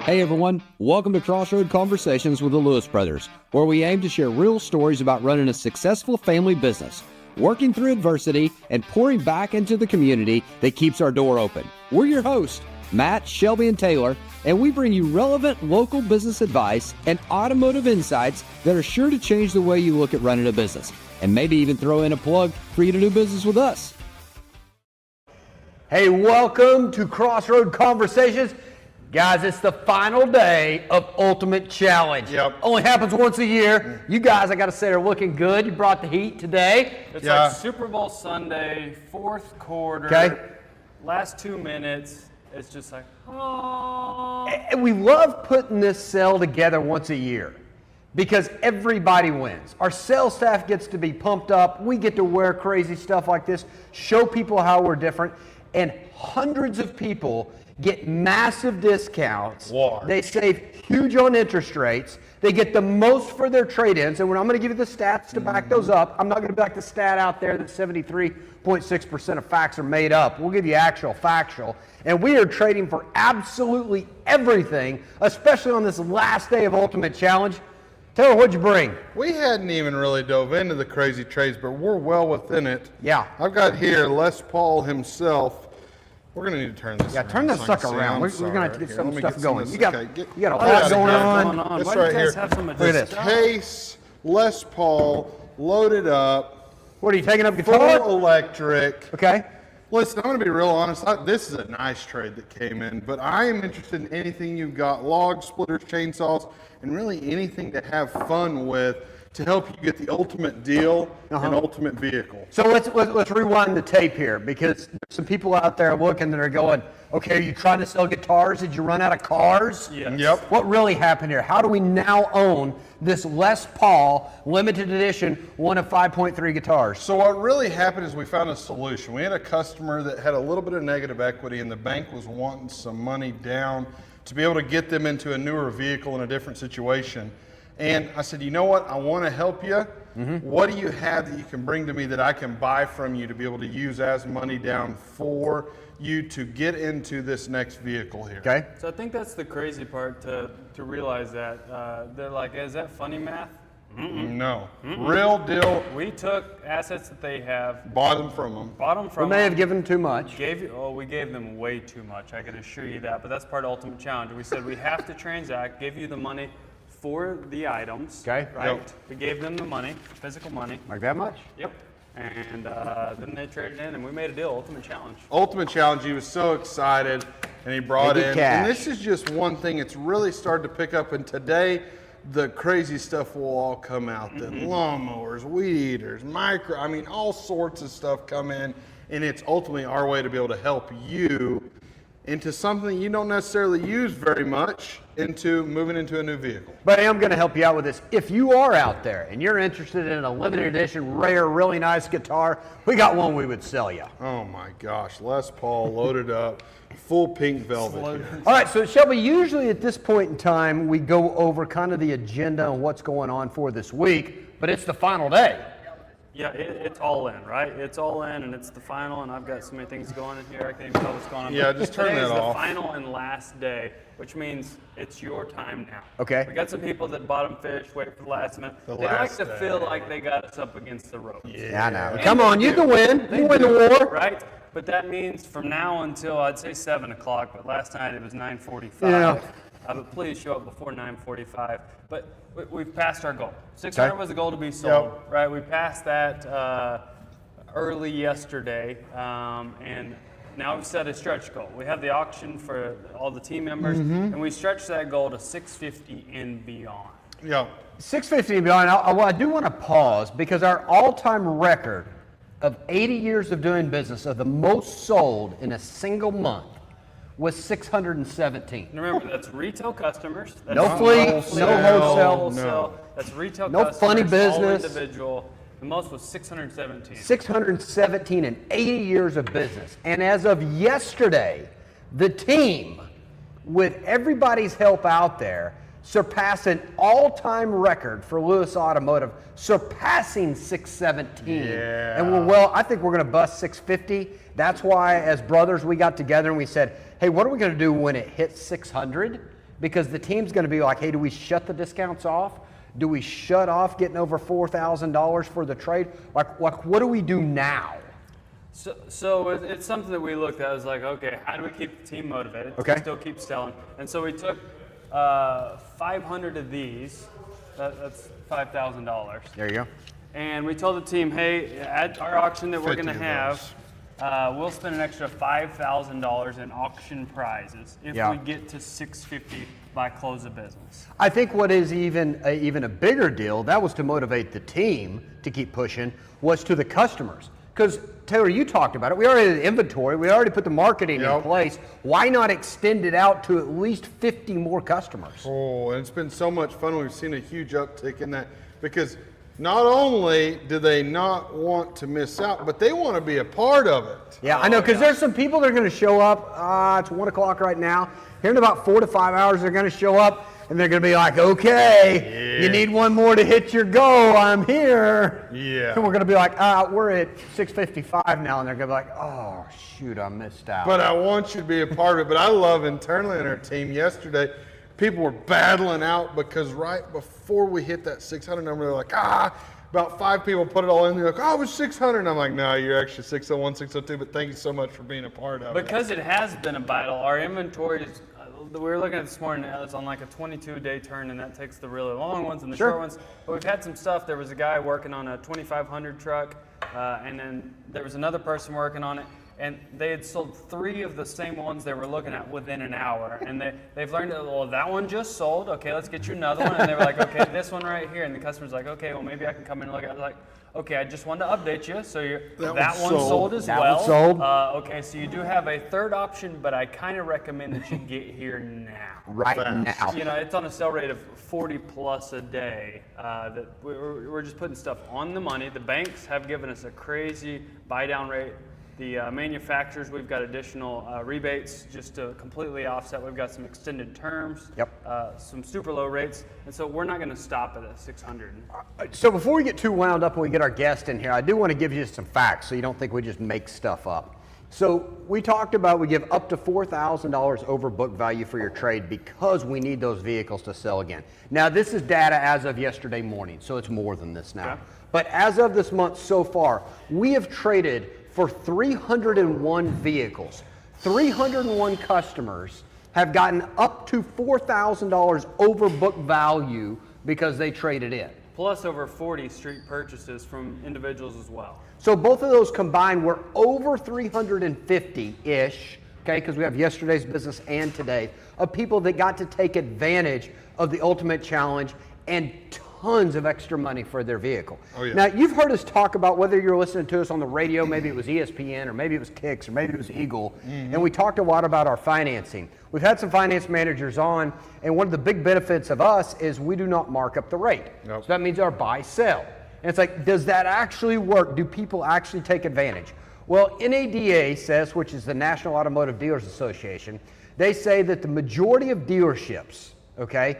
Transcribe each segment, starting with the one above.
Hey everyone, welcome to Crossroad Conversations with the Lewis Brothers, where we aim to share real stories about running a successful family business, working through adversity, and pouring back into the community that keeps our door open. We're your hosts, Matt, Shelby, and Taylor, and we bring you relevant local business advice and automotive insights that are sure to change the way you look at running a business, and maybe even throw in a plug for you to do business with us. Hey, welcome to Crossroad Conversations. Guys, it's the final day of Ultimate Challenge. Yep. Only happens once a year. You guys, I got to say, are looking good. You brought the heat today. It's like Super Bowl Sunday, fourth quarter, last 2 minutes. It's just like, oh. And we love putting this sale together once a year because everybody wins. Our sales staff gets to be pumped up. We get to wear crazy stuff like this, show people how we're different, and hundreds of people get massive discounts. War. They save huge on interest rates. They get the most for their trade-ins. And when I'm going to give you the stats to back those up, I'm not going to back the stat out there that 73.6% of facts are made up. We'll give you actual factual. And we are trading for absolutely everything, especially on this last day of Ultimate Challenge. Taylor, what'd you bring? We hadn't even really dove into the crazy trades, but we're well within it. Yeah. I've got here Les Paul himself. We're going to need to turn this around. Turn this so I can sucker see. around. I'm We're sorry. going to have to get Here, some let me stuff get going. this- You got, okay, you got a I got lot it. going on. This Why right do you guys here. have some Look at this. Case Les Paul loaded up, What, are you taking up full guitar? electric. Okay. Listen, I'm going to be real honest. This is a nice trade that came in, but I am interested in anything you've got, logs, splitters, chainsaws, and really anything to have fun with to help you get the ultimate deal and ultimate vehicle. So let's rewind the tape here because there's some people out there looking that are going, okay, are you trying to sell guitars? Did you run out of cars? Yes. Yep. What really happened here? How do we now own this Les Paul limited edition, one of 5.3 guitars? So what really happened is we found a solution. We had a customer that had a little bit of negative equity and the bank was wanting some money down to be able to get them into a newer vehicle in a different situation. And I said, you know what? I want to help you. What do you have that you can bring to me that I can buy from you to be able to use as money down for you to get into this next vehicle here? Okay. So I think that's the crazy part to realize that. They're like, is that funny math? No. Real deal. We took assets that they have, Bought them from them. bought them We from may them, have given too much. we gave them way too much, I can assure you that, but that's part of Ultimate Challenge. We said we have to transact, give you the money for the items, Okay. right? Yep. We gave them the money, physical money. Like that much? Yep. And then they traded in, and we made a deal, Ultimate Challenge. Ultimate Challenge, he was so excited and he brought They get in. cash. And this is just one thing. It's really started to pick up. And today, the crazy stuff will all come out. The lawnmowers, weed eaters, all sorts of stuff come in. And it's ultimately our way to be able to help you into something you don't necessarily use very much into moving into a new vehicle. But I am going to help you out with this. If you are out there and you're interested in a limited edition, rare, really nice guitar, we got one we would sell you. Oh my gosh, Les Paul loaded up, full pink velvet here. All right, so Shelby, usually at this point in time, we go over kind of the agenda and what's going on for this week, but it's the final day. Yeah, it's all in, right? It's all in, and it's the final, and I've got so many things going in here, I can't even tell what's going on. Yeah, But just turn today that is off. the final and last day, which means it's your time now. Okay. We got some people that bottom fish, wait for the last minute. They like last to day. feel like they got us up against the ropes. Yeah, I know. Come on, you can win. You win the war. Right? But that means from now until, I'd say 7 o'clock, but last night it was 9:45. Yeah. But please show up before 9:45. But we've passed our goal. 600 Okay. was the goal to be sold, Yep. right? We passed that early yesterday, and now we've set a stretch goal. We have the auction for all the team members, and we stretched that goal to 650 and beyond. Yeah. 650 and beyond. I do want to pause because our all-time record of 80 years of doing business of the most sold in a single month was 617. And remember, that's retail customers. That's No not fleet, wholesale, no wholesale. wholesale. That's retail No customers. funny all business. individual. The most was 617. 617 in 80 years of business. And as of yesterday, the team, with everybody's help out there, surpassed an all-time record for Lewis Automotive, surpassing 617. Yeah. And I think we're going to bust 650. That's why, as brothers, we got together and we said, hey, what are we going to do when it hits 600? because the team's going to be like, hey, do we shut the discounts off? Do we shut off getting over $4,000 for the trade? Like, what do we do now? So it's something that we looked at. It was like, okay, how do we keep the team motivated? Okay. Still keep selling. And so we took 500 of these. That's $5,000. There you go. And we told the team, hey, at our auction that we're going to 50 of have, we'll spend an extra $5,000 in auction prizes if we get to 650 by close of business. I think what is even a bigger deal, that was to motivate the team to keep pushing, was to the customers. Because, Taylor, you talked about it. We already had the inventory. We already put the marketing in place. Why not extend it out to at least 50 more customers? Oh, and it's been so much fun. We've seen a huge uptick in that because not only do they not want to miss out, but they want to be a part of it. Yeah, I know, because there's some people that are going to show up. It's 1 o'clock right now. Here in about 4 to 5 hours, they're going to show up, and they're going to be like, okay, you need one more to hit your goal. I'm here. Yeah. And we're going to be like, we're at 6:55 now, and they're going to be like, oh, shoot, I missed out. But I want you to be a part of it. But I love internally in our team yesterday, people were battling out because right before we hit that 600 number, they're like, about 5 people put it all in. They're like, it was 600. And I'm like, no, you're actually 601, 602, but thank you so much for being a part of it. Because it has been a battle, our inventory is, we were looking at this morning, it's on like a 22-day turn, and that takes the really long ones and the short ones. But we've had some stuff. There was a guy working on a 2500 truck, and then there was another person working on it. And they had sold 3 of the same ones they were looking at within an hour. And they've learned, well, that one just sold. Okay, let's get you another one. And they were like, okay, this one right here. And the customer's like, okay, well, maybe I can come in and look at it. I was like, okay, I just wanted to update you. So that one sold as well. That one sold. Okay, so you do have a third option, but I kind of recommend that you get here now. Right now. You know, it's on a sell rate of 40 plus a day. That we're just putting stuff on the money. The banks have given us a crazy buy down rate. The manufacturers, we've got additional rebates just to completely offset. We've got some extended terms, some super low rates, and so we're not going to stop at a 600. So before we get too wound up and we get our guest in here, I do want to give you some facts so you don't think we just make stuff up. So we talked about we give up to $4,000 over book value for your trade because we need those vehicles to sell again. Now this is data as of yesterday morning, so it's more than this now. Okay. But as of this month so far, we have traded for 301 vehicles. 301 customers have gotten up to $4,000 over book value because they traded in. Plus over 40 street purchases from individuals as well. So both of those combined were over 350-ish, okay, because we have yesterday's business and today, of people that got to take advantage of the Ultimate Challenge and tons of extra money for their vehicle. Oh, yeah. Now, you've heard us talk about whether you're listening to us on the radio, maybe it was ESPN, or maybe it was Kicks, or maybe it was Eagle, and we talked a lot about our financing. We've had some finance managers on, and one of the big benefits of us is we do not mark up the rate. Nope. So that means our buy-sell. And it's like, does that actually work? Do people actually take advantage? Well, NADA says, which is the National Automotive Dealers Association, they say that the majority of dealerships, okay,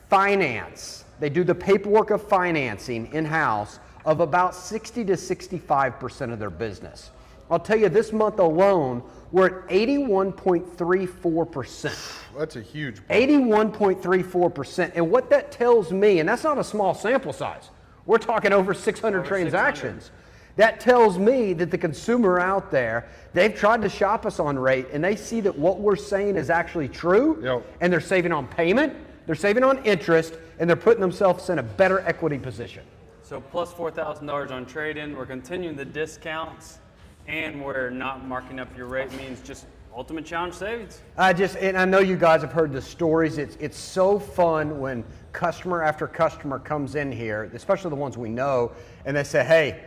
finance. They do the paperwork of financing in-house of about 60 to 65% of their business. I'll tell you, this month alone, we're at 81.34%. That's a huge 81.34%. And what that tells me, and that's not a small sample size, we're talking over 600 transactions. 600. That tells me that the consumer out there, they've tried to shop us on rate, and they see that what we're saying is actually true, and they're saving on payment, they're saving on interest, and they're putting themselves in a better equity position. So plus $4,000 on trade-in. We're continuing the discounts, and we're not marking up your rate. Means just Ultimate Challenge savings. And I know you guys have heard the stories. It's so fun when customer after customer comes in here, especially the ones we know, and they say, hey,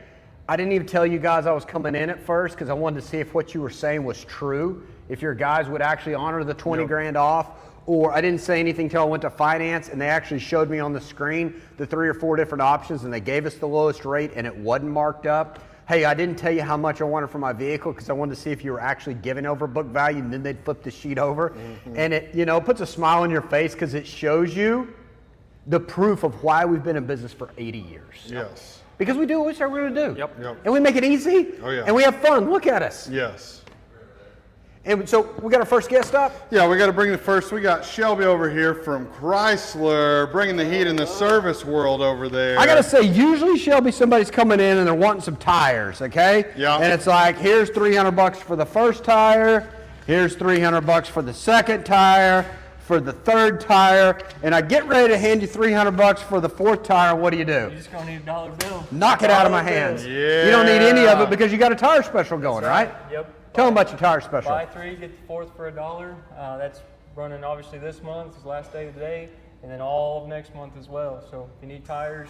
I didn't even tell you guys I was coming in at first because I wanted to see if what you were saying was true, if your guys would actually honor the 20 grand off, or I didn't say anything until I went to finance and they actually showed me on the screen the 3 or 4 different options and they gave us the lowest rate and it wasn't marked up. Hey, I didn't tell you how much I wanted for my vehicle because I wanted to see if you were actually giving over book value, and then they'd flip the sheet over. And it, puts a smile on your face because it shows you the proof of why we've been in business for 80 years. Yes. Because we do what we said we're going to do. Yep. And we make it easy. Oh, yeah. And we have fun. Look at us. Yes. And so we got our first guest up. Yeah, we got to bring the first. We got Shelby over here from Chrysler, bringing the heat in the service world over there. I got to say, usually, Shelby, somebody's coming in and they're wanting some tires, okay? Yeah. And it's like, here's $300 for the first tire, here's $300 for the second tire, for the third tire, and I get ready to hand you $300 for the fourth tire. What do? You're just gonna need a dollar bill. Knock it out of my hands. Yeah. You don't need any of it because you got a tire special going, right? Yep. Tell them about your tire special. Buy 3, get the 4th for $1. That's running obviously this month, is last day of the day, and then all of next month as well. So if you need tires,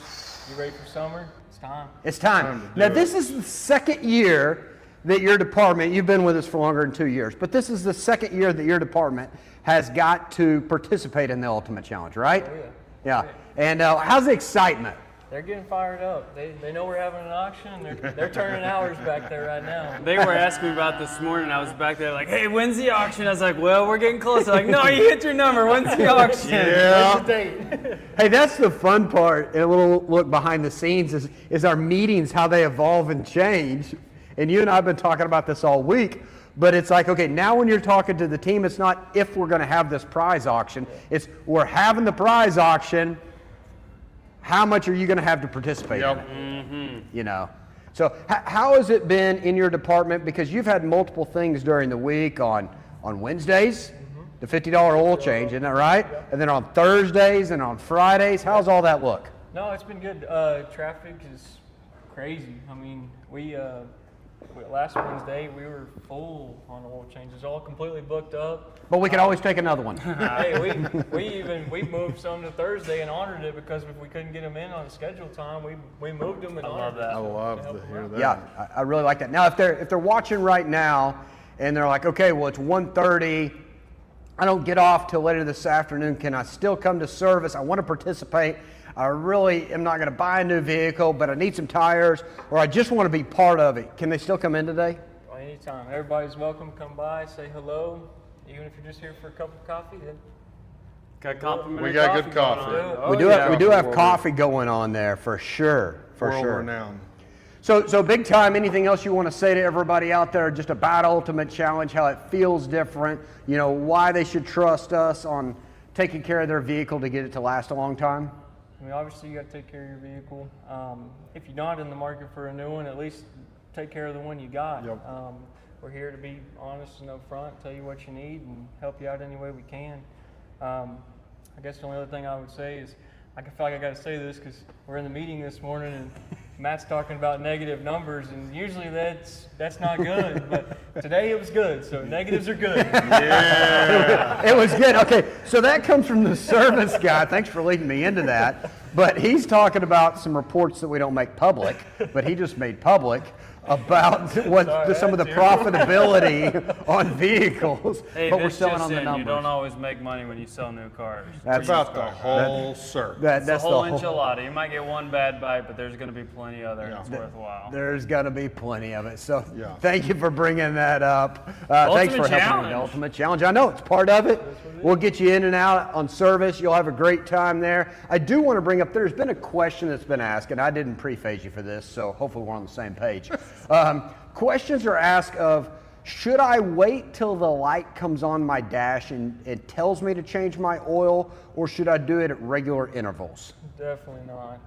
you ready for summer, it's time. It's time. Now, this is the second year that your department, you've been with us for longer than 2 years, but this is the second year that your department has got to participate in the Ultimate Challenge, right? Oh, Yeah. And how's the excitement? They're getting fired up. They know we're having an auction. They're turning hours back there right now. They were asking me about this morning. I was back there like, hey, when's the auction? I was like, well, we're getting close. They're like, no, you hit your number. When's the auction? Yeah. What's the date? Hey, that's the fun part, and a little look behind the scenes is our meetings, how they evolve and change. And you and I have been talking about this all week, but it's like, okay, now when you're talking to the team, it's not if we're going to have this prize auction. It's we're having the prize auction. How much are you going to have to participate in it? Mm-hmm. You know. So how has it been in your department? Because you've had multiple things during the week on Wednesdays, the $50 oil change, isn't that right? And then on Thursdays and on Fridays. How's all that look? No, it's been good. Traffic is crazy. I mean, we last Wednesday we were full on oil changes, all completely booked up. But we can always take another one. Hey, we moved some to Thursday and honored it because if we couldn't get them in on scheduled time, we moved them and honored I it. love to hear that. Yeah, I really like that. Now, if they're watching right now and they're like, okay, well, it's 1:30, I don't get off till later this afternoon. Can I still come to service? I want to participate. I really am not going to buy a new vehicle, but I need some tires, or I just want to be part of it. Can they still come in today? Well, anytime. Everybody's welcome. Come by, say hello. Even if you're just here for a cup of coffee, then Got complimentary We got good going coffee. on. Oh, we do yeah. have coffee going on there for sure, for World sure. renowned. So big time. Anything else you want to say to everybody out there just about Ultimate Challenge, how it feels different, you know, why they should trust us on taking care of their vehicle to get it to last a long time? I mean, obviously you got to take care of your vehicle. If you're not in the market for a new one, at least take care of the one you got. Yep. We're here to be honest and upfront, tell you what you need, and help you out any way we can. I guess the only other thing I would say is, I feel like I got to say this because we're in the meeting this morning and Matt's talking about negative numbers, and usually that's not good, but today it was good, so negatives are good. Yeah. It was good. Okay, so that comes from the service guy. Thanks for leading me into that. But he's talking about some reports that we don't make public, but he just made public about some of the profitability on vehicles. Hey, but we're this selling just on the in, numbers. you don't always make money when you sell new cars. That's About the whole circle. that's It's a whole enchilada. You might get one bad bite, but there's going to be plenty other, and it's worthwhile. There's going to be plenty of it. So Yeah. thanks for bringing that up. Thanks for helping with the Challenge. Ultimate Challenge. I know it's part of it. We'll get you in and out on service. You'll have a great time there. I do want to bring up, there's been a question that's been asked, and I didn't preface you for this, so hopefully we're on the same page. Questions are asked of, should I wait till the light comes on my dash and it tells me to change my oil, or should I do it at regular intervals? Definitely not.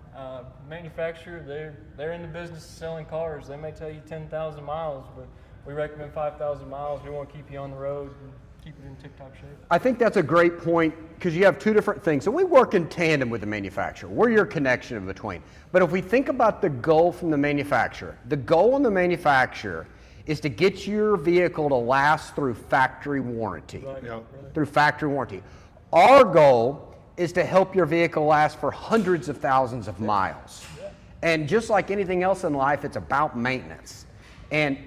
Manufacturer, they're in the business of selling cars. They may tell you 10,000 miles, but we recommend 5,000 miles. We want to keep you on the road and keep it in tip-top shape. I think that's a great point because you have two different things. And we work in tandem with the manufacturer. We're your connection in between. But if we think about the goal from the manufacturer, the goal in the manufacturer is to get your vehicle to last through factory warranty. Right. Yep. Through factory warranty. Our goal is to help your vehicle last for hundreds of thousands of miles. And just like anything else in life, it's about maintenance. And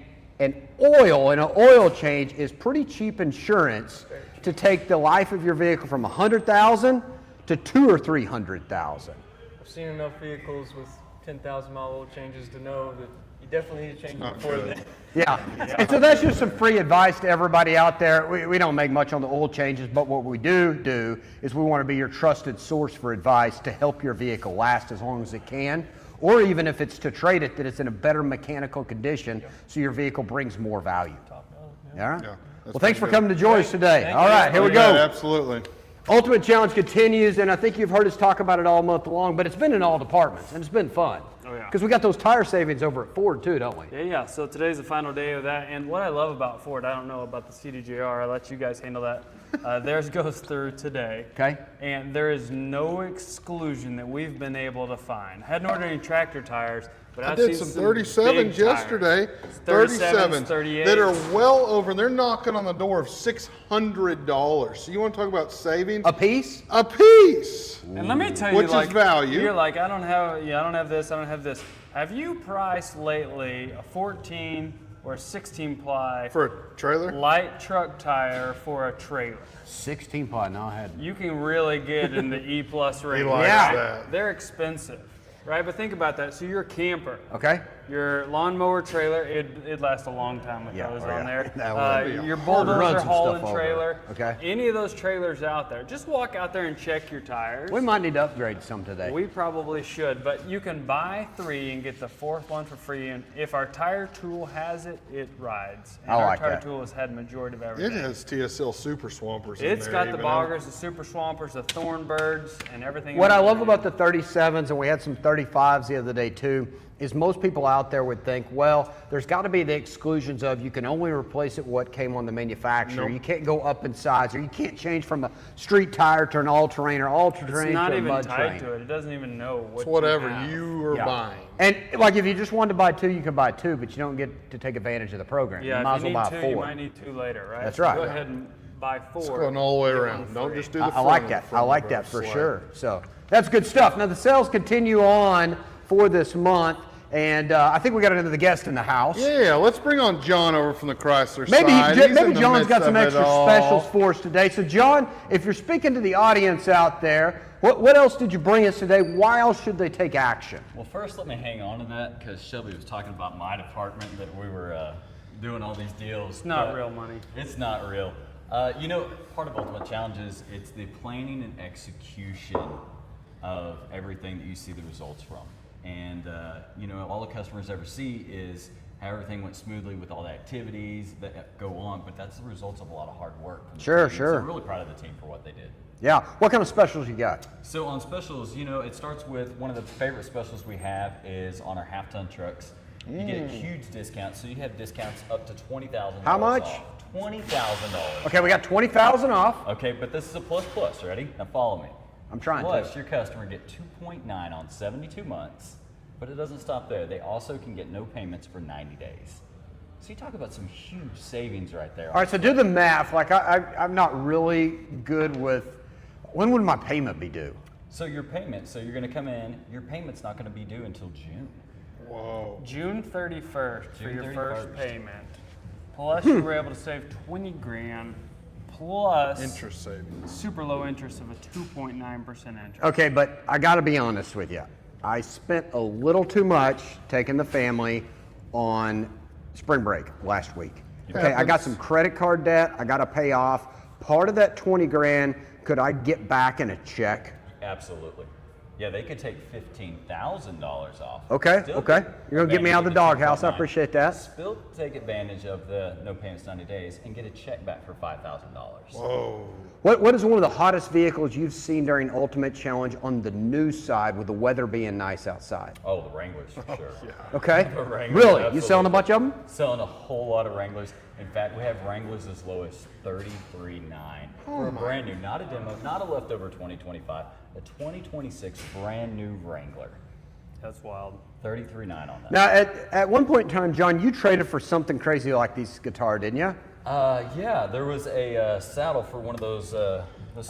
oil and an oil change is pretty cheap insurance to take the life of your vehicle from 100,000 to 200,000 or 300,000. I've seen enough vehicles with 10,000 mile oil changes to know that you definitely need to change it before then. Yeah. And so that's just some free advice to everybody out there. We don't make much on the oil changes, but what we do is we want to be your trusted source for advice to help your vehicle last as long as it can, or even if it's to trade it, that it's in a better mechanical condition so your vehicle brings more value. Top notch, All right? Yeah. Well, thanks for pretty coming to join us today. Thank All you. right, here we Yeah, go. absolutely. Ultimate Challenge continues, and I think you've heard us talk about it all month long, but it's been in all departments, and it's been fun. Oh, yeah. Because we got those tire savings over at Ford, too, don't we? Yeah. So today's the final day of that. And what I love about Ford, I don't know about the CDJR. I'll let you guys handle that. Theirs goes through today. Okay. And there is no exclusion that we've been able to find. I hadn't ordered any tractor tires, but I I've did seen some 37s big yesterday. tires. 37s 38s. that are well over, and they're knocking on the door of $600. So you want to talk about savings? A piece? A piece. And let me tell you, Which is like, value. You're like, I don't have this, I don't have this. Have you priced lately a 14 or a 16 ply For a trailer? light truck tire for a trailer? 16 ply, no, I hadn't. You can really get in the E plus range. likes Yeah. that. They're expensive, right? But think about that. So you're a camper. Okay. Your lawnmower trailer, it'd last a long time with Yeah, those oh, yeah. on there. That would be Your hard to run bulldozer some hauling stuff over. trailer. Okay. Any of those trailers out there, just walk out there and check your tires. We might need to upgrade some today. We probably should, but you can buy 3 and get the 4th one for free. And if our tire tool has it, it rides. And I our like tire that. tool has had majority of It everything. has TSL Super Swampers in It's there. got the even. boggers, the super swampers, the thornbirds, and everything. What in I love between. about the 37s, and we had some 35s the other day too, is most people out there would think, well, there's got to be the exclusions of you can only replace it what came on the manufacturer. Nope. You can't go up in size, or you can't change from a street tire to an all-terrain or all-terrain It's not to a even mud tied train. to it. It doesn't even know what It's whatever you have. you are Yeah. buying. And like if you just wanted to buy 2, you can buy 2, but you don't get to take advantage of the program. Yeah, you might if as you well need buy 2, 4. you might need 2 later, right? That's So right. Go ahead and buy 4. It's going all the way get around. one Don't free. just do the I front like of that. the I like front that of for the sure. So that's good stuff. Now the sales continue on for this month, and I think we got another guest in the house. Yeah, let's bring on John over from the Chrysler Maybe side. He's maybe in the John's got midst some of it extra all. specials for us today. So John, if you're speaking to the audience out there, what else did you bring us today? Why else should they take action? Well, first, let me hang on to that because Shelby was talking about my department that we were doing all these deals. It's not but real money. It's not real. You know, part of Ultimate Challenge is it's the planning and execution of everything that you see the results from. And, you know, all the customers ever see is how everything went smoothly with all the activities that go on, but that's the results of a lot of hard work. from the Sure, team. sure. So I'm really proud of the team for what they did. Yeah. What kind of specials you got? So on specials, you know, it starts with one of the favorite specials we have is on our half-ton trucks. You get a huge discount, so you have discounts up to $20,000. How much? Off. $20,000. Okay, we got 20,000 off. Okay, but this is a plus. Ready? Now follow me. I'm trying Plus, to. your customer get 2.9 on 72 months, but it doesn't stop there. They also can get no payments for 90 days. So you talk about some huge savings right there. All right, so do the math. Like I'm not really good with. When would my payment be due? So your payment, so you're going to come in, your payment's not going to be due until June. Whoa. June 31st for June your 31st. first payment. Plus, you were able to save 20 grand. Plus, Interest savings. super low interest of a 2.9% interest. Okay, but I got to be honest with you. I spent a little too much taking the family on spring break last week. Okay, I got some credit card debt I got to pay off. Part of that 20 grand, could I get back in a check? Absolutely. Yeah, they could take $15,000 off. Okay, Still okay. take You're going to get me out of the advantage doghouse. I 2.9. appreciate that. Still take advantage of the no payments 90 days and get a check back for $5,000. Whoa. What is one of the hottest vehicles you've seen during Ultimate Challenge on the new side with the weather being nice outside? Oh, the Wranglers for sure. Okay? The Wranglers, Really? You selling absolutely. a bunch of them? Selling a whole lot of Wranglers. In fact, we have Wranglers as low as $33,900 for a brand new, not a demo, not a leftover 2025, a 2026 brand new Wrangler. That's wild. $33,900 on that. Now, at one point in time, John, you traded for something crazy like this guitar, didn't you? Yeah, there was a saddle for one of those. A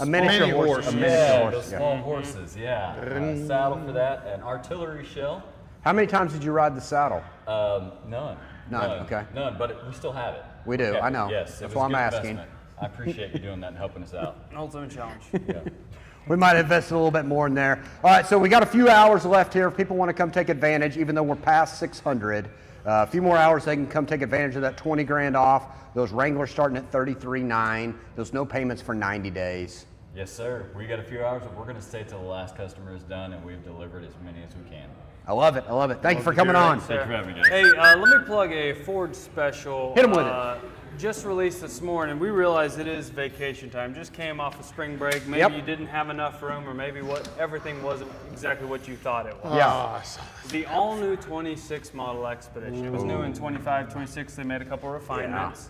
miniature Mini horse. horse. A miniature Yeah, horse. those Yeah. small horses. Yeah, saddle for that, an artillery shell. How many times did you ride the saddle? None. None, okay. None, but we still have it. We do, I know. Yes, That's it was why a I'm good asking. investment. I appreciate you doing that and helping us out. Ultimate challenge. Yeah. We might invest a little bit more in there. All right, so we got a few hours left here. If people want to come take advantage, even though we're past 600, a few more hours, they can come take advantage of that 20 grand off. Those Wranglers starting at 33.9. Those no payments for 90 days. Yes, sir. We got a few hours, but we're going to stay till the last customer is done, and we've delivered as many as we can. I love it. I love it. Thank you for coming on. Thanks for having me, guys. Hey, let me plug a Ford special. Hit 'em with it. just released this morning. We realized it is vacation time. Just came off of spring break. Maybe Yep. you didn't have enough room, or maybe everything wasn't exactly what you thought it was. Yeah. The all-new 26 model Expedition. It was new in 25, 26. They made a couple refinements.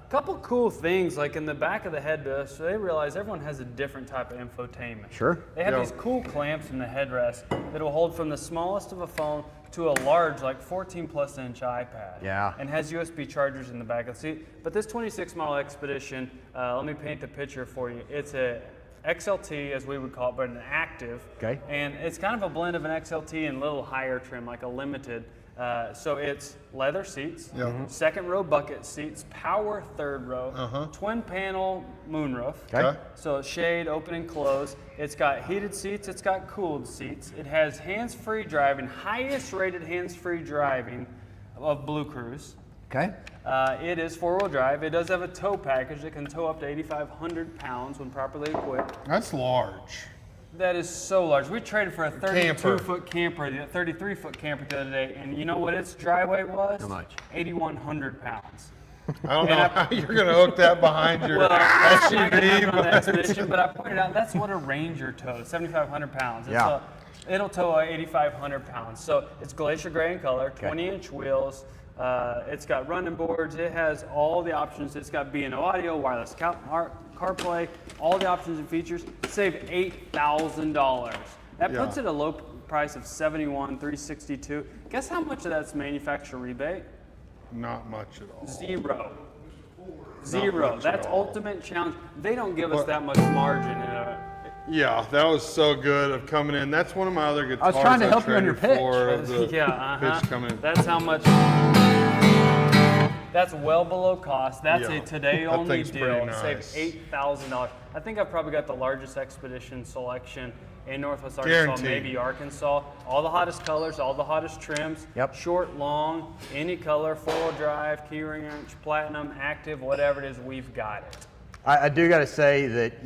Couple cool things, like in the back of the headrest, they realize everyone has a different type of infotainment. Sure. They have Yeah. these cool clamps in the headrest that will hold from the smallest of a phone to a large, like 14+ inch iPad. Yeah. And has USB chargers in the back of the seat. But this 26 model Expedition, let me paint the picture for you. It's a XLT, as we would call it, but an active. Okay. And it's kind of a blend of an XLT and a little higher trim, like a limited. So it's leather seats, second row bucket seats, power third row, twin panel moonroof. Okay. So shade, open and close. It's got heated seats, it's got cooled seats. It has hands-free driving, highest rated hands-free driving of Blue Cruise. Okay. It is four-wheel drive. It does have a tow package that can tow up to 8,500 pounds when properly equipped. That's large. That is so large. We traded for a Camper. 32-foot camper, a 33-foot camper the other day, and you know what its dry weight was? How much? 8,100 pounds. I don't know how you're going to hook that behind your Well, I'm not gonna SUV. have on the Expedition, but I pointed out that's what a Ranger tows, 7,500 pounds. And Yeah. so it'll tow 8,500 pounds. So it's glacier gray in color, 20-inch wheels. It's got running boards. It has all the options. It's got B&O audio, wireless CarPlay, all the options and features. Save $8,000. That puts it at a low price of $71,362. Guess how much of that's manufacturer rebate? Not much at all. Zero. much at That's all. ultimate challenge. They don't give us that much margin in it. Yeah, that was so good of coming in. That's one of my other guitars. trying to help you on your traded pitch. for of the Yeah, pitch coming in. That's how much. That's well below cost. That's Yeah, a today that only thing's deal. pretty Save nice. $8,000. I think I've probably got the largest Expedition selection in Northwest Arkansas, Guaranteed. maybe Arkansas. All the hottest colors, all the hottest trims. Yep. Short, long, any color, four-wheel drive, key ring wrench, platinum, active, whatever it is, we've got it. I do got to say that,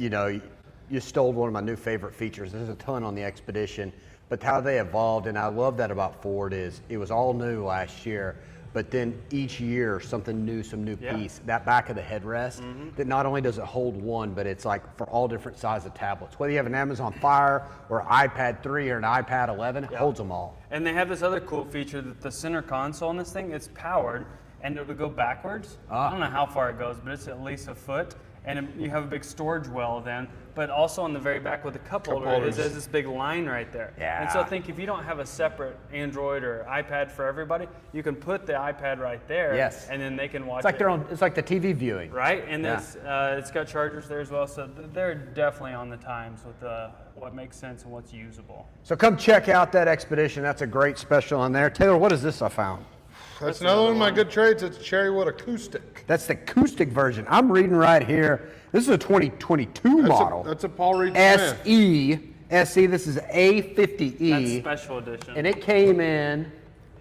you stole one of my new favorite features. There's a ton on the Expedition, but how they evolved, and I love that about Ford, is it was all new last year, but then each year something new, some new piece. That back of the headrest, that not only does it hold one, but it's like for all different sizes of tablets. Whether you have an Amazon Fire or iPad 3 or an iPad 11, it holds them all. And they have this other cool feature that the center console on this thing, it's powered and it'll go backwards. I don't know how far it goes, but it's at least a foot. And you have a big storage well then, but also on the very back with the cup holder, holders. there's this big line right there. Yeah. And so I think if you don't have a separate Android or iPad for everybody, you can put the iPad right there. Yes. And then they can watch It's like it. their own. It's like the TV viewing. Right, and Yeah. it's got chargers there as well, so they're definitely on the times with what makes sense and what's usable. So come check out that Expedition. That's a great special on there. Taylor, what is this I found? That's another one of my good trades. It's a Cherrywood acoustic. That's the acoustic version. I'm reading right here. This is a 2022 model. That's a Paul Reed Smith. SE. This is A50E. That's special edition. And it came in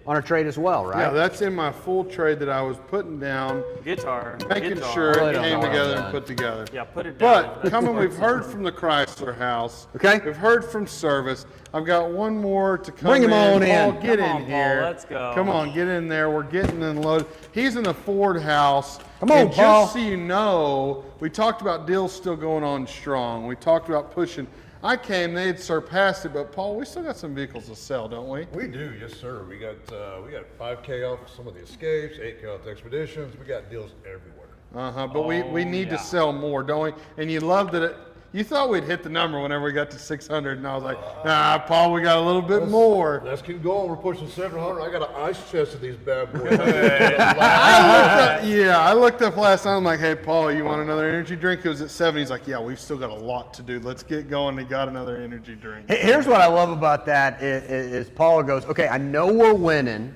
on a trade as well, right? Yeah, that's in my full trade that I was putting down, Guitar. making guitar. sure really it don't came know what together I've and done. put together. Yeah, put it down. But coming, we've heard from the Chrysler House. Okay. We've heard from service. I've got one more to come Bring him in. on in. Paul, get Come in on, Paul, here. let's go. Come on, get in there. We're getting unloaded. He's in the Ford House. Come on, and Paul. just so you know, we talked about deals still going on strong. We talked about pushing. I came, they had surpassed it, but Paul, we still got some vehicles to sell, don't we? We do, yes, sir. We got 5K off some of the Escapes, 8K off the Expeditions. We got deals everywhere. But we need to sell more, don't we? And you loved it. You thought we'd hit the number whenever we got to 600, and I was like, nah, Paul, we got a little bit more. Let's keep going. We're pushing 700. I got an ice chest of these bad boys. I looked up last night. I'm like, hey, Paul, you want another energy drink? It was at 7. He's like, yeah, we've still got a lot to do. Let's get going. He got another energy drink. Here's what I love about that is Paul goes, okay, I know we're winning.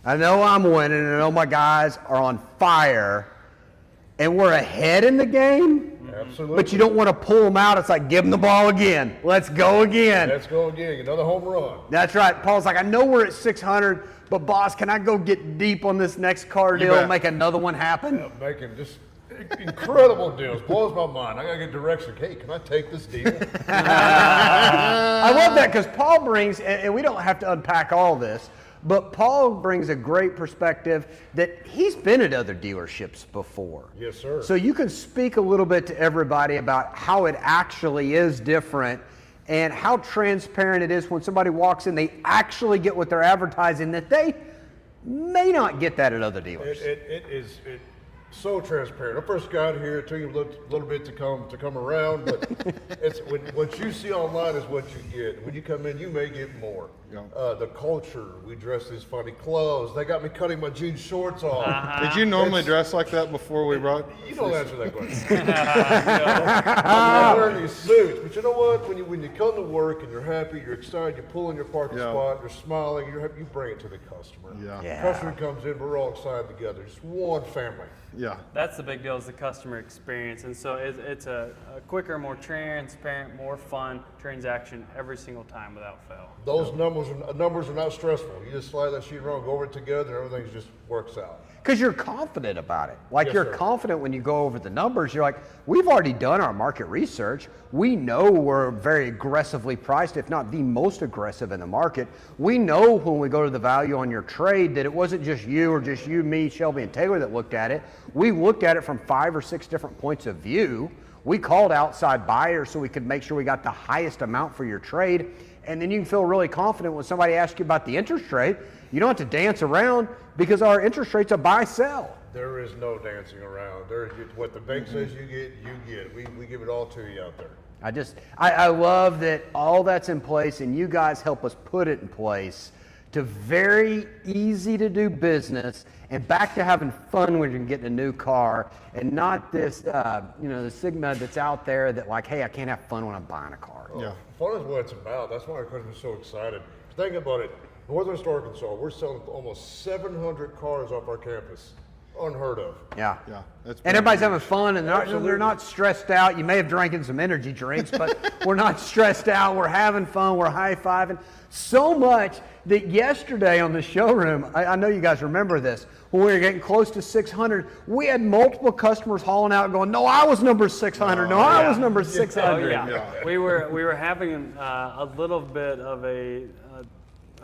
I know I'm winning. And I know my guys are on fire. And we're ahead in the game. Absolutely. But you don't want to pull them out. It's like, give them the ball again. Let's go again. Let's go again. Another home run. That's right. Paul's like, I know we're at 600, but boss, can I go get deep on this next car deal bet. and make another one happen? Making just incredible deals. Blows my mind. I got to get direction. Hey, can I take this deal? I love that because Paul brings, and we don't have to unpack all this, But Paul brings a great perspective that he's been at other dealerships before. Yes, sir. So you can speak a little bit to everybody about how it actually is different and how transparent it is when somebody walks in, they actually get what they're advertising that they may not get that at other dealers. It is so transparent. I first got here, it took you a little bit to come around, but it's what you see online is what you get. When you come in, you may get more. Yeah. The culture, we dress these funny clothes. They got me cutting my jean shorts off. Did you normally dress like that before we brought? You don't answer that question. I'm wearing these suits, but you know what? When you come to work and you're happy, you're excited, you pull in your parking spot, you're smiling, you're happy, you bring it to the customer. Yeah. The customer comes in, we're all excited together. It's one family. Yeah. That's the big deal, is the customer experience. And so it's a quicker, more transparent, more fun transaction every single time without fail. Those numbers are not stressful. You just slide that sheet around, go over it together, and everything just works out. Because you're confident about it. Like Yes, you're sir. confident when you go over the numbers. You're like, we've already done our market research. We know we're very aggressively priced, if not the most aggressive in the market. We know when we go to the value on your trade that it wasn't just you or just you, me, Shelby, and Taylor that looked at it. We looked at it from 5 or 6 different points of view. We called outside buyers so we could make sure we got the highest amount for your trade. And then you can feel really confident when somebody asks you about the interest rate. You don't have to dance around because our interest rate's a buy-sell. There is no dancing around. What the bank says you get. We give it all to you out there. I love that all that's in place and you guys help us put it in place to very easy to do business and back to having fun when you're getting a new car and not this, the stigma that's out there that like, hey, I can't have fun when I'm buying a car. Yeah. Fun is what it's about. That's why our customers are so excited. Think about it. Northwest Arkansas, we're selling almost 700 cars off our campus. Unheard of. Yeah. Yeah. That's And everybody's having fun and they're not stressed out. You may have drinking some energy drinks, but we're not stressed out. We're having fun. We're high-fiving. So much that yesterday on the showroom, I know you guys remember this, when we were getting close to 600, we had multiple customers hauling out going, no, I was number 600. No, I was number 600. Oh, yeah. We were having a little bit of a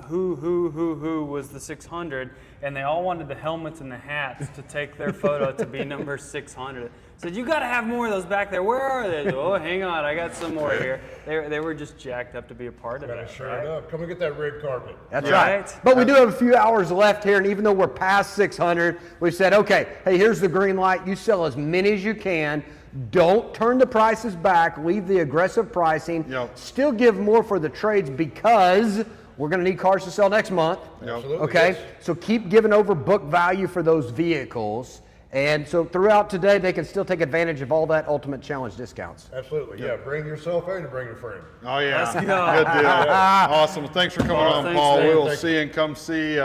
who was the 600, and they all wanted the helmets and the hats to take their photo to be number 600. Said, you got to have more of those back there. Where are they? Oh, hang on, I got some more here. They were just jacked up to be a part of it. Sure enough. Come and get that red carpet. That's right. But we do have a few hours left here, and even though we're past 600, we've said, okay, hey, here's the green light. You sell as many as you can. Don't turn the prices back. Leave the aggressive pricing. Yep. Still give more for the trades because we're going to need cars to sell next month. Absolutely. Okay? Yes. So keep giving over book value for those vehicles. And so throughout today, they can still take advantage of all that Ultimate Challenge discounts. Absolutely. Yeah. Bring yourself and bring your friend. Oh yeah. Let's go. Good deal. Awesome. Thanks for coming on, thanks, Paul. man. We will Thank see you and come see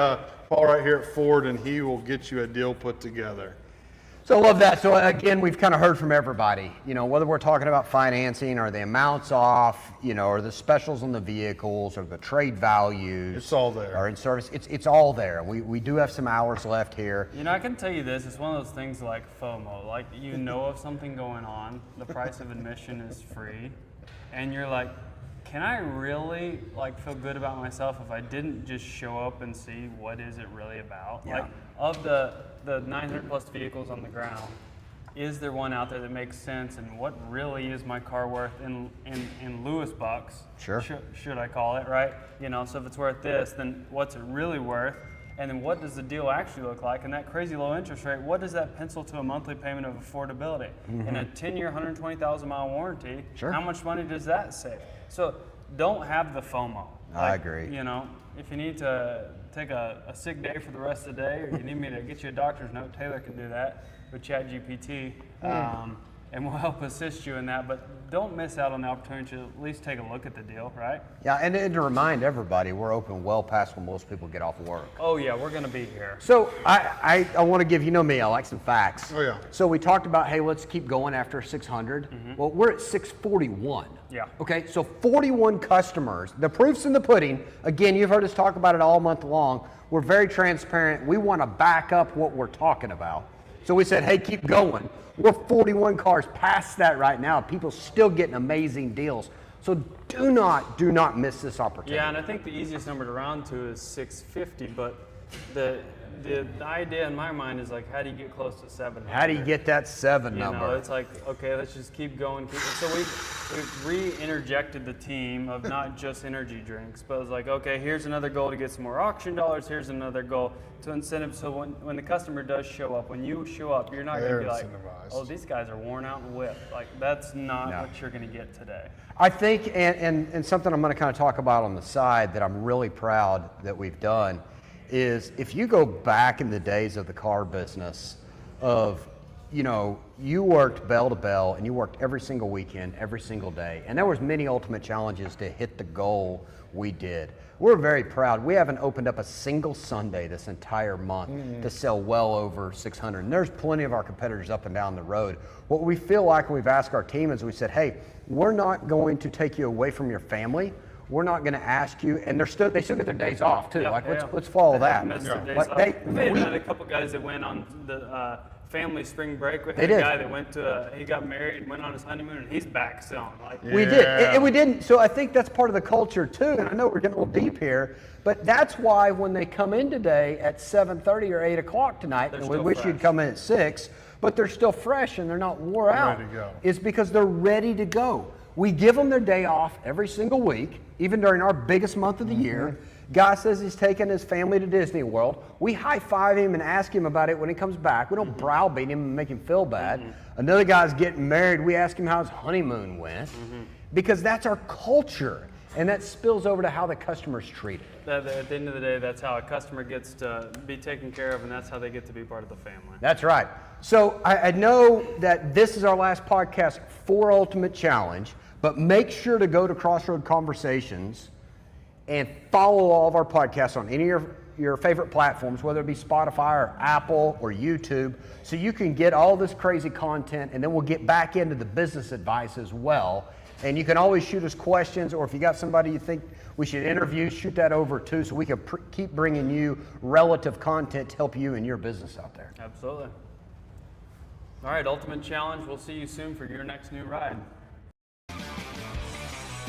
Paul right here at Ford, and he will get you a deal put together. So I love that. So again, we've kind of heard from everybody, whether we're talking about financing or the amounts off, or the specials on the vehicles or the trade values. It's all there. Or in service. It's all there. We do have some hours left here. I can tell you this, it's one of those things like FOMO, like you know of something going on, the price of admission is free, and you're like, can I really feel good about myself if I didn't just show up and see what is it really about? Yeah. Like of the 900 plus vehicles on the ground, is there one out there that makes sense, and what really is my car worth in Lewis bucks? Sure. Should I call it, right? So if it's worth this, then what's it really worth? And then what does the deal actually look like? And that crazy low interest rate, what does that pencil to a monthly payment of affordability? In a 10-year, 120,000 mile warranty, Sure. how much money does that save? So don't have the FOMO. I agree. If you need to take a sick day for the rest of the day, or you need me to get you a doctor's note, Taylor can do that with ChatGPT, and we'll help assist you in that. But don't miss out on the opportunity to at least take a look at the deal, right? Yeah, and to remind everybody, we're open well past when most people get off work. Oh yeah, we're gonna be here. So I want to give me, I like some facts. Oh, yeah. So we talked about, hey, let's keep going after 600. Well, we're at 641. Yeah. Okay, so 41 customers. The proof's in the pudding. Again, you've heard us talk about it all month long. We're very transparent. We want to back up what we're talking about. So we said, hey, keep going. We're 41 cars past that right now. People still getting amazing deals. So do not miss this opportunity. Yeah, and I think the easiest number to round to is 650, but the idea in my mind is like, how do you get close to 700? How do you get that 7 number? You know, it's like, okay, let's just keep going. So we've re-interjected the team of not just energy drinks, but it's like, okay, here's another goal to get some more auction dollars. Here's another goal to incentive. So when the customer does show up, when you show up, you're not going to be like, oh, these guys are worn out and whipped. Like, that's not what you're going to get today. I think, and something I'm going to kind of talk about on the side that I'm really proud that we've done is if you go back in the days of the car business of, you know, you worked bell to bell and you worked every single weekend, every single day, and there was many ultimate challenges to hit the goal we did. We're very proud. We haven't opened up a single Sunday this entire month to sell well over 600. And there's plenty of our competitors up and down the road. What we feel like when we've asked our team is we said, hey, we're not going to take you away from your family. We're not going to ask you, and they still get their days off too. Let's follow that. We had a couple guys that went on the family spring break. We had a guy that went to, he got married and went on his honeymoon, and he's back selling. Like, we did, and we didn't. So I think that's part of the culture too. And I know we're getting a little deep here, but that's why when they come in today at 7:30 or 8 o'clock tonight, and we wish you'd come in at 6, but they're still fresh and they're not wore out. Ready to go. It's because they're ready to go. We give them their day off every single week, even during our biggest month of the year. Guy says he's taking his family to Disney World. We high-five him and ask him about it when he comes back. We don't browbeat him and make him feel bad. Another guy's getting married. We ask him how his honeymoon went because that's our culture, and that spills over to how the customer's treated. At the end of the day, that's how a customer gets to be taken care of, and that's how they get to be part of the family. That's right. So I know that this is our last podcast for Ultimate Challenge, but make sure to go to Crossroad Conversations and follow all of our podcasts on any of your favorite platforms, whether it be Spotify or Apple or YouTube, so you can get all this crazy content, and then we'll get back into the business advice as well. And you can always shoot us questions, or if you got somebody you think we should interview, shoot that over too, so we can keep bringing you relative content to help you in your business out there. Absolutely. All right, Ultimate Challenge. We'll see you soon for your next new ride.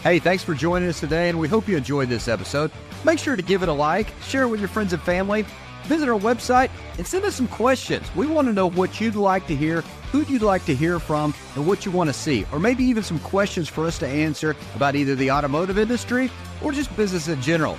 Hey, thanks for joining us today, and we hope you enjoyed this episode. Make sure to give it a like, share it with your friends and family, visit our website, and send us some questions. We want to know what you'd like to hear, who you'd like to hear from, and what you want to see, or maybe even some questions for us to answer about either the automotive industry or just business in general.